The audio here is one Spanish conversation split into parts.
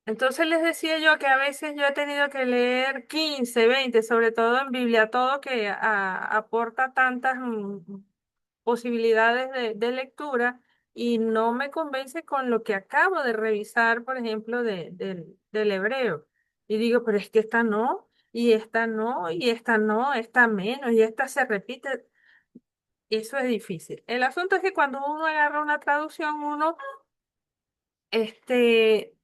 Entonces les decía yo que a veces yo he tenido que leer 15, 20, sobre todo en Biblia, todo que aporta tantas posibilidades de lectura y no me convence con lo que acabo de revisar, por ejemplo, del hebreo. Y digo, pero es que esta no, y esta no, y esta no, esta menos, y esta se repite. Eso es difícil. El asunto es que cuando uno agarra una traducción, uno, este,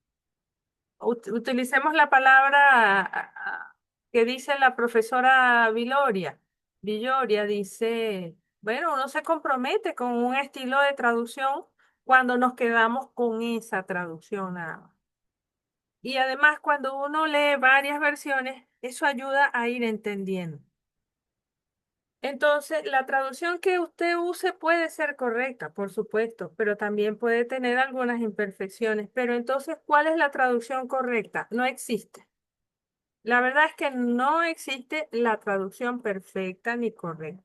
utilicemos la palabra que dice la profesora Viloria. Villoria dice, bueno, uno se compromete con un estilo de traducción cuando nos quedamos con esa traducción nada más. Y además, cuando uno lee varias versiones, eso ayuda a ir entendiendo. Entonces, la traducción que usted use puede ser correcta, por supuesto, pero también puede tener algunas imperfecciones. Pero entonces, ¿cuál es la traducción correcta? No existe. La verdad es que no existe la traducción perfecta ni correcta.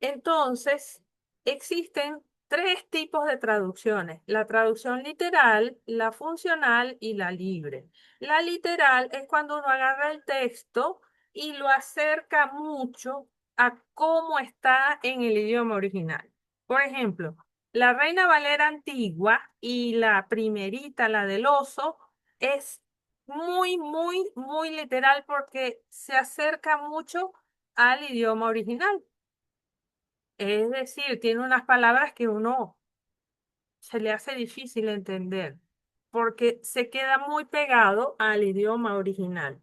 Entonces, existen tres tipos de traducciones: la traducción literal, la funcional y la libre. La literal es cuando uno agarra el texto y lo acerca mucho a cómo está en el idioma original. Por ejemplo, la Reina Valera antigua y la primerita, la del oso, es muy, muy, muy literal porque se acerca mucho al idioma original. Es decir, tiene unas palabras que uno se le hace difícil entender porque se queda muy pegado al idioma original.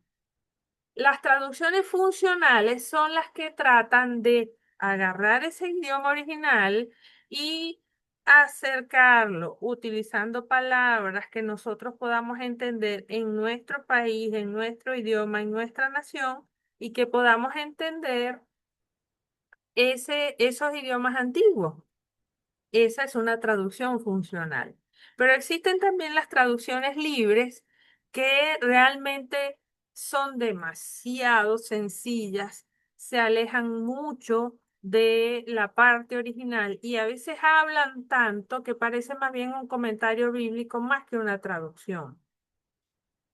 Las traducciones funcionales son las que tratan de agarrar ese idioma original y acercarlo utilizando palabras que nosotros podamos entender en nuestro país, en nuestro idioma, en nuestra nación y que podamos entender esos idiomas antiguos. Esa es una traducción funcional. Pero existen también las traducciones libres que realmente son demasiado sencillas, se alejan mucho de la parte original y a veces hablan tanto que parece más bien un comentario bíblico más que una traducción.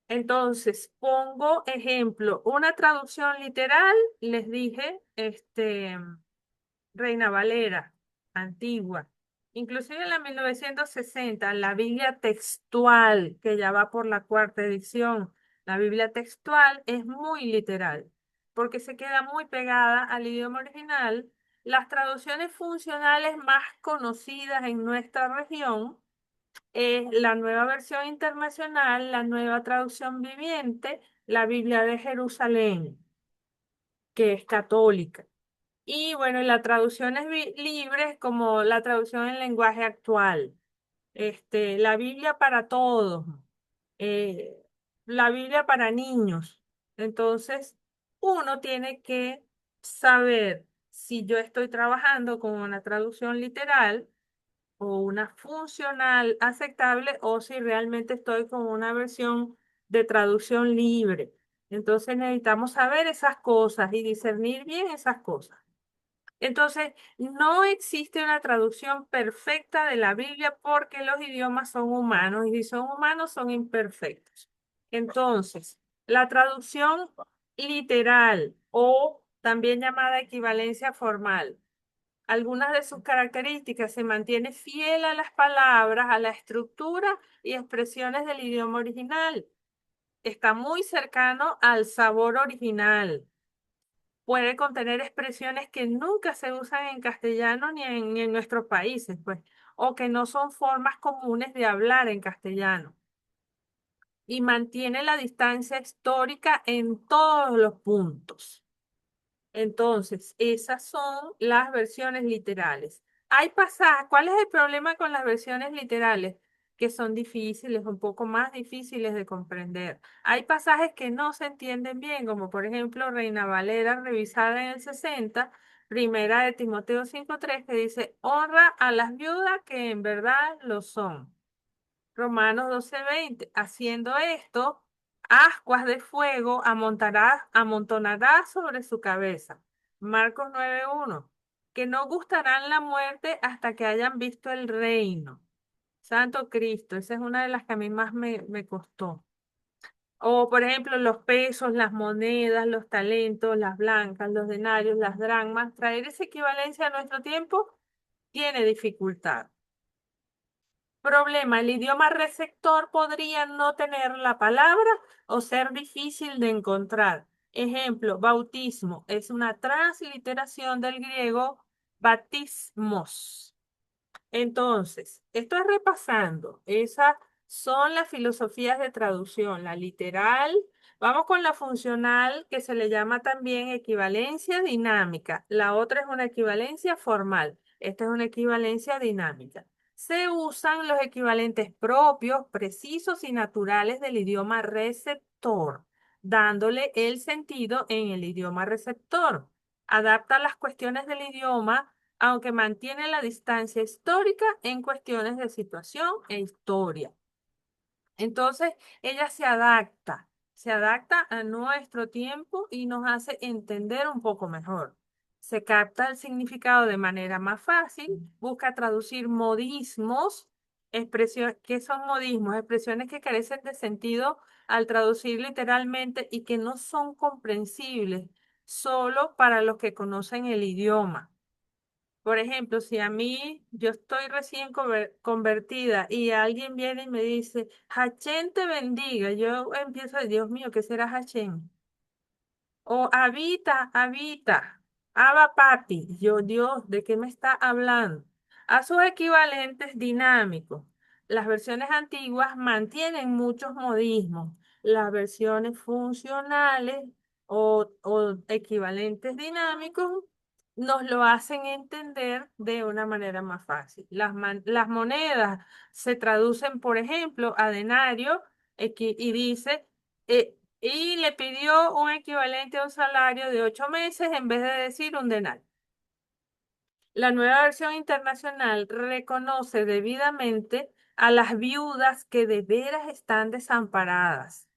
Entonces, pongo ejemplo, una traducción literal, les dije, Reina Valera, antigua. Inclusive en la 1960, la Biblia textual, que ya va por la cuarta edición, la Biblia textual es muy literal, porque se queda muy pegada al idioma original. Las traducciones funcionales más conocidas en nuestra región es la nueva versión internacional, la nueva traducción viviente, la Biblia de Jerusalén, que es católica. Y bueno, la traducción es libre como la traducción en lenguaje actual. La Biblia para todos, eh, la Biblia para niños. Entonces, uno tiene que saber si yo estoy trabajando con una traducción literal o una funcional aceptable o si realmente estoy con una versión de traducción libre. Entonces necesitamos saber esas cosas y discernir bien esas cosas. Entonces, no existe una traducción perfecta de la Biblia porque los idiomas son humanos y si son humanos son imperfectos. Entonces, la traducción literal o también llamada equivalencia formal, algunas de sus características: se mantiene fiel a las palabras, a la estructura y expresiones del idioma original. Está muy cercano al sabor original. Puede contener expresiones que nunca se usan en castellano ni en nuestros países, pues, o que no son formas comunes de hablar en castellano. Y mantiene la distancia histórica en todos los puntos. Entonces, esas son las versiones literales. Hay pasajes, ¿cuál es el problema con las versiones literales? Que son difíciles, un poco más difíciles de comprender. Hay pasajes que no se entienden bien, como por ejemplo Reina Valera revisada en el 60, primera de Timoteo 5:3, que dice, honra a las viudas que en verdad lo son. Romanos 12:20. Haciendo esto, ascuas de fuego amontonará sobre su cabeza. Marcos 9:1. que no gustarán la muerte hasta que hayan visto el reino. Santo Cristo, esa es una de las que a mí más me costó. O, por ejemplo, los pesos, las monedas, los talentos, las blancas, los denarios, las dracmas. Traer esa equivalencia a nuestro tiempo tiene dificultad. Problema, el idioma receptor podría no tener la palabra o ser difícil de encontrar. Ejemplo, bautismo es una transliteración del griego batismos. Entonces, esto es repasando. Esas son las filosofías de traducción, la literal. Vamos con la funcional, que se le llama también equivalencia dinámica. La otra es una equivalencia formal. Esta es una equivalencia dinámica. Se usan los equivalentes propios, precisos y naturales del idioma receptor, dándole el sentido en el idioma receptor. Adapta las cuestiones del idioma aunque mantiene la distancia histórica en cuestiones de situación e historia. Entonces, ella se adapta a nuestro tiempo y nos hace entender un poco mejor. Se capta el significado de manera más fácil, busca traducir modismos, expresiones, ¿qué son modismos? Expresiones que carecen de sentido al traducir literalmente y que no son comprensibles solo para los que conocen el idioma. Por ejemplo, si a mí yo estoy recién convertida y alguien viene y me dice, Hachén te bendiga, yo empiezo, Dios mío, ¿qué será Hachén? O habita, habita, Abba Papi, yo Dios, ¿de qué me está hablando? A sus equivalentes dinámicos. Las versiones antiguas mantienen muchos modismos. Las versiones funcionales o equivalentes dinámicos nos lo hacen entender de una manera más fácil. Las monedas se traducen, por ejemplo, a denario y dice... y le pidió un equivalente a un salario de 8 meses en vez de decir un denario. La nueva versión internacional reconoce debidamente a las viudas que de veras están desamparadas.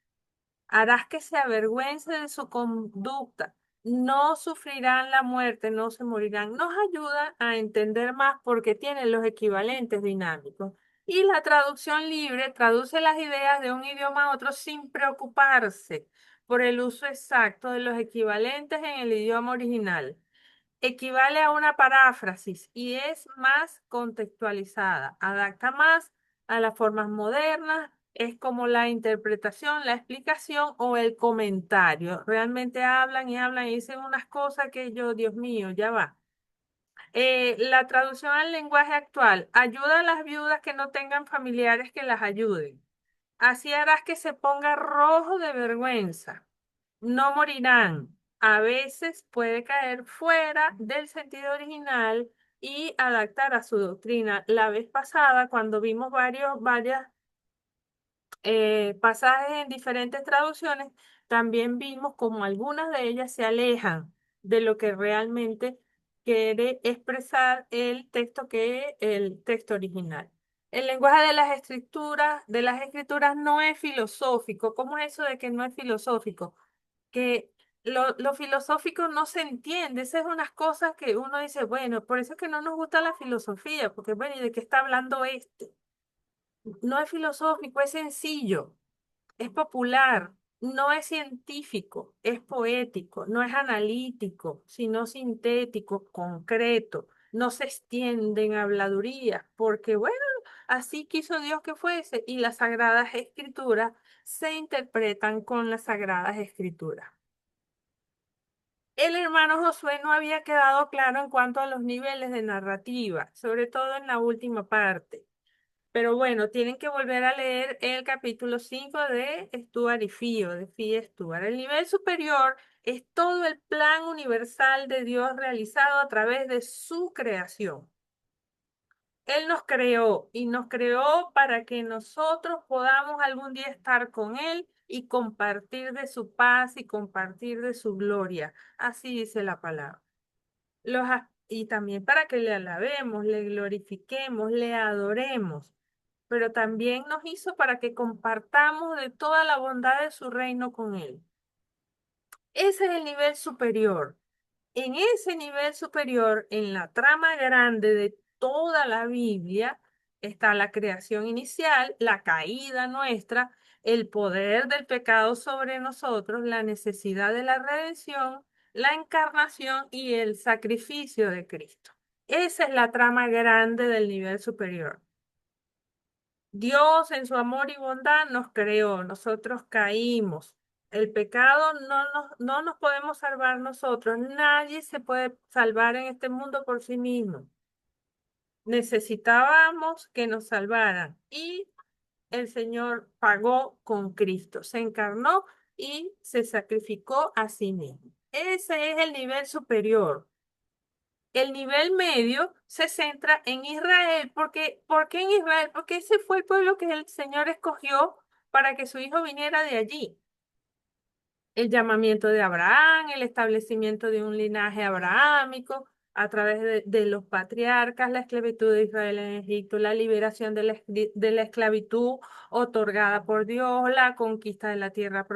Harás que se avergüence de su conducta. No sufrirán la muerte, no se morirán. Nos ayuda a entender más porque tienen los equivalentes dinámicos. Y la traducción libre traduce las ideas de un idioma a otro sin preocuparse por el uso exacto de los equivalentes en el idioma original. Equivale a una paráfrasis y es más contextualizada, adapta más a las formas modernas, es como la interpretación, la explicación o el comentario. Realmente hablan y hablan y dicen unas cosas que yo, Dios mío, ya va. La traducción al lenguaje actual ayuda a las viudas que no tengan familiares que las ayuden. Así harás que se ponga rojo de vergüenza. No morirán. A veces puede caer fuera del sentido original y adaptar a su doctrina. La vez pasada, cuando vimos varias pasajes en diferentes traducciones, también vimos como algunas de ellas se alejan de lo que realmente quiere expresar el texto que el texto original. El lenguaje de las escrituras no es filosófico. ¿Cómo es eso de que no es filosófico? Que lo filosófico no se entiende. Esas son unas cosas que uno dice, bueno, por eso es que no nos gusta la filosofía, porque bueno, ¿y de qué está hablando este? No es filosófico, es sencillo, es popular, no es científico, es poético, no es analítico, sino sintético, concreto. No se extiende en habladuría, porque bueno, así quiso Dios que fuese, y las sagradas escrituras se interpretan con las sagradas escrituras. El hermano Josué no había quedado claro en cuanto a los niveles de narrativa, sobre todo en la última parte. Pero bueno, tienen que volver a leer el capítulo 5 de Stuart y Fío, de Fee Stuart. El nivel superior es todo el plan universal de Dios realizado a través de su creación. Él nos creó y nos creó para que nosotros podamos algún día estar con Él y compartir de su paz y compartir de su gloria. Así dice la palabra. Y también para que le alabemos, le glorifiquemos, le adoremos, pero también nos hizo para que compartamos de toda la bondad de su reino con Él. Ese es el nivel superior. En ese nivel superior, en la trama grande de toda la Biblia, está la creación inicial, la caída nuestra, el poder del pecado sobre nosotros, la necesidad de la redención, la encarnación y el sacrificio de Cristo. Esa es la trama grande del nivel superior. Dios en su amor y bondad nos creó, nosotros caímos. El pecado no nos podemos salvar nosotros. Nadie se puede salvar en este mundo por sí mismo. Necesitábamos que nos salvaran y el Señor pagó con Cristo. Se encarnó y se sacrificó a sí mismo. Ese es el nivel superior. El nivel medio se centra en Israel. ¿Por qué en Israel? Porque ese fue el pueblo que el Señor escogió para que su hijo viniera de allí. El llamamiento de Abraham, el establecimiento de un linaje abrahámico a través de los patriarcas, la esclavitud de Israel en Egipto, la liberación de la esclavitud otorgada por Dios, la conquista de la tierra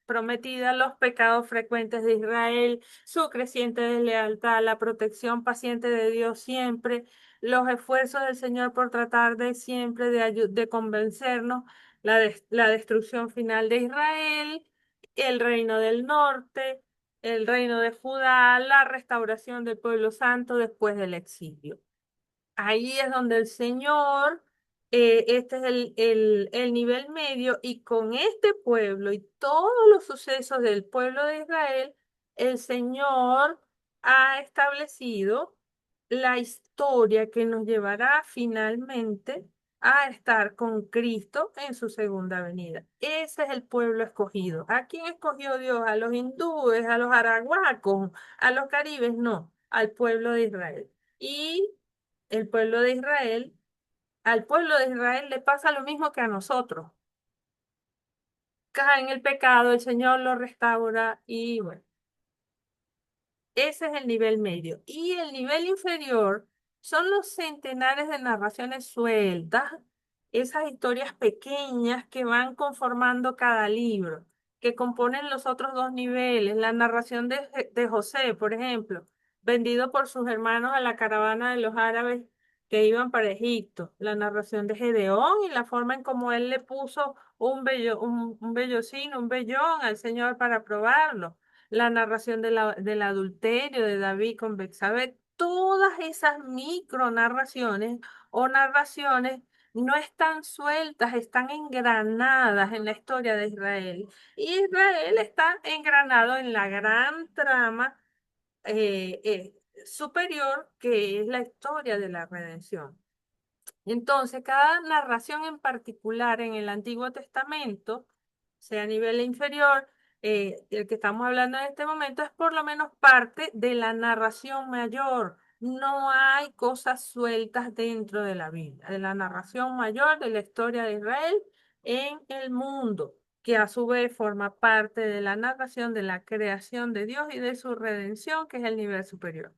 prometida, los pecados frecuentes de Israel, su creciente deslealtad, la protección paciente de Dios siempre, los esfuerzos del Señor por tratar de siempre de convencernos, la destrucción final de Israel, el reino del norte, el reino de Judá, la restauración del pueblo santo después del exilio. Ahí es donde el Señor, este es el nivel medio, y con este pueblo y todos los sucesos del pueblo de Israel, el Señor ha establecido la historia que nos llevará finalmente a estar con Cristo en su segunda venida. Ese es el pueblo escogido. ¿A quién escogió Dios? ¿A los hindúes, a los arahuacos, a los caribes? No, al pueblo de Israel. Y el pueblo de Israel, al pueblo de Israel le pasa lo mismo que a nosotros. Cae en el pecado, el Señor lo restaura y bueno, ese es el nivel medio. Y el nivel inferior son los centenares de narraciones sueltas, esas historias pequeñas que van conformando cada libro, que componen los otros dos niveles. La narración de José, por ejemplo, vendido por sus hermanos a la caravana de los árabes que iban para Egipto. La narración de Gedeón y la forma en cómo él le puso un vellocino, un vellón al Señor para probarlo, la narración del adulterio de David con Betsabé, todas esas micronarraciones o narraciones no están sueltas, están engranadas en la historia de Israel. Y Israel está engranado en la gran trama superior que es la historia de la redención. Entonces, cada narración en particular en el Antiguo Testamento, sea a nivel inferior, el que estamos hablando en este momento, es por lo menos parte de la narración mayor. No hay cosas sueltas dentro de la Biblia, de la narración mayor de la historia de Israel en el mundo, que a su vez forma parte de la narración de la creación de Dios y de su redención, que es el nivel superior.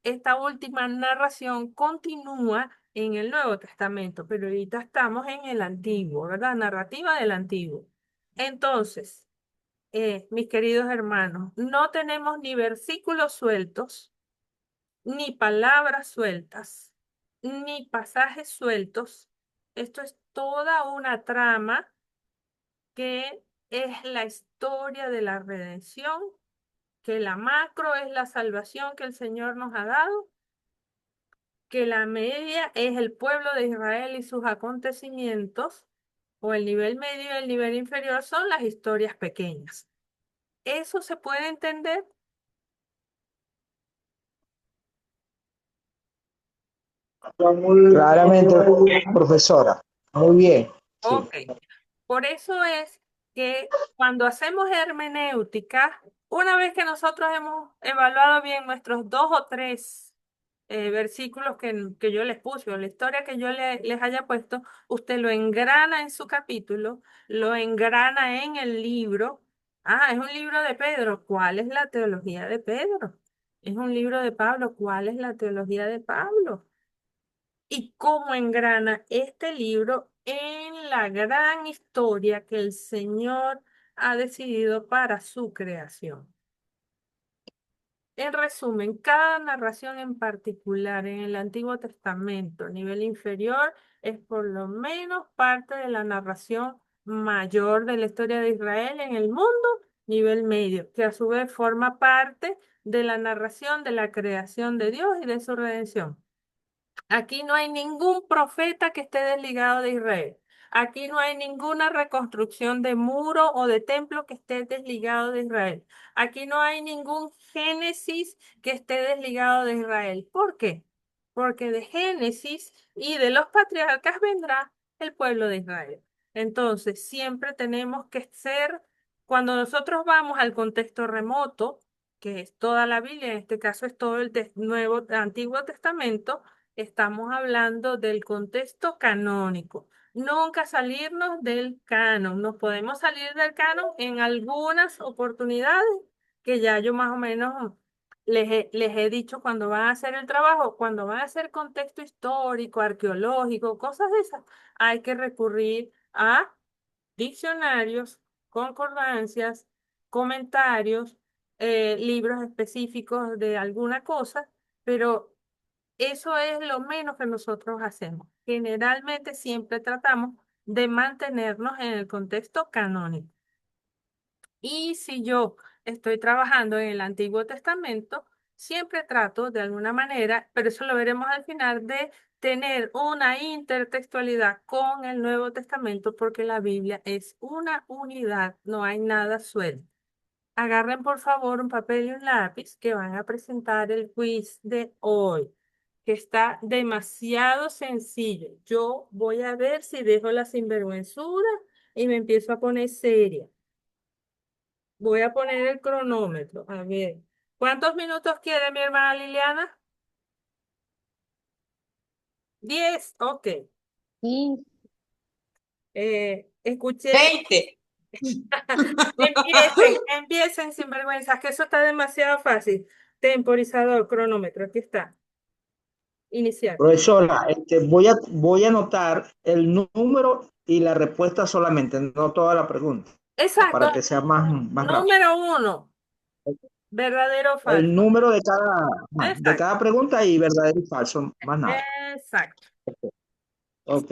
Esta última narración continúa en el Nuevo Testamento, pero ahorita estamos en el Antiguo, ¿verdad? Narrativa del Antiguo. Entonces, mis queridos hermanos, no tenemos ni versículos sueltos, ni palabras sueltas, ni pasajes sueltos. Esto es toda una trama que es la historia de la redención, que la macro es la salvación que el Señor nos ha dado, que la media es el pueblo de Israel y sus acontecimientos, o el nivel medio y el nivel inferior son las historias pequeñas. ¿Eso se puede entender? Claramente, profesora. Muy bien. Sí. Ok. Por eso es que cuando hacemos hermenéutica, una vez que nosotros hemos evaluado bien nuestros dos o tres versículos que yo les puse, o la historia que yo les haya puesto, usted lo engrana en su capítulo, lo engrana en el libro. Ah, es un libro de Pedro. ¿Cuál es la teología de Pedro? Es un libro de Pablo. ¿Cuál es la teología de Pablo? Y cómo engrana este libro en la gran historia que el Señor ha decidido para su creación. En resumen, cada narración en particular en el Antiguo Testamento, nivel inferior, es por lo menos parte de la narración mayor de la historia de Israel en el mundo, nivel medio, que a su vez forma parte de la narración de la creación de Dios y de su redención. Aquí no hay ningún profeta que esté desligado de Israel. Aquí no hay ninguna reconstrucción de muro o de templo que esté desligado de Israel. Aquí no hay ningún Génesis que esté desligado de Israel. ¿Por qué? Porque de Génesis y de los patriarcas vendrá el pueblo de Israel. Entonces, siempre tenemos que ser, cuando nosotros vamos al contexto remoto, que es toda la Biblia, en este caso es todo el Antiguo Testamento, estamos hablando del contexto canónico. Nunca salirnos del canon. Nos podemos salir del canon en algunas oportunidades que ya yo más o menos les he dicho cuando van a hacer el trabajo, cuando van a hacer contexto histórico, arqueológico, cosas de esas, hay que recurrir a diccionarios, concordancias, comentarios, libros específicos de alguna cosa, pero eso es lo menos que nosotros hacemos. Generalmente siempre tratamos de mantenernos en el contexto canónico. Y si yo estoy trabajando en el Antiguo Testamento, siempre trato de alguna manera, pero eso lo veremos al final, de tener una intertextualidad con el Nuevo Testamento, porque la Biblia es una unidad, no hay nada suelto. Agarren por favor un papel y un lápiz que van a presentar el quiz de hoy, que está demasiado sencillo. Yo voy a ver si dejo la sinvergüenzura y me empiezo a poner seria. Voy a poner el cronómetro. A ver, ¿cuántos minutos quiere mi hermana Liliana? 10, ok. Y Escuché. 20. Empiecen sin vergüenza, que eso está demasiado fácil. Temporizador, cronómetro, aquí está. Iniciar. Profesora, voy a anotar el número y la respuesta solamente, no toda la pregunta, Exacto. para que sea más rápido. Número uno, verdadero o El falso. número de Exacto, cada pregunta y verdadero y falso, más nada. exacto. Ok.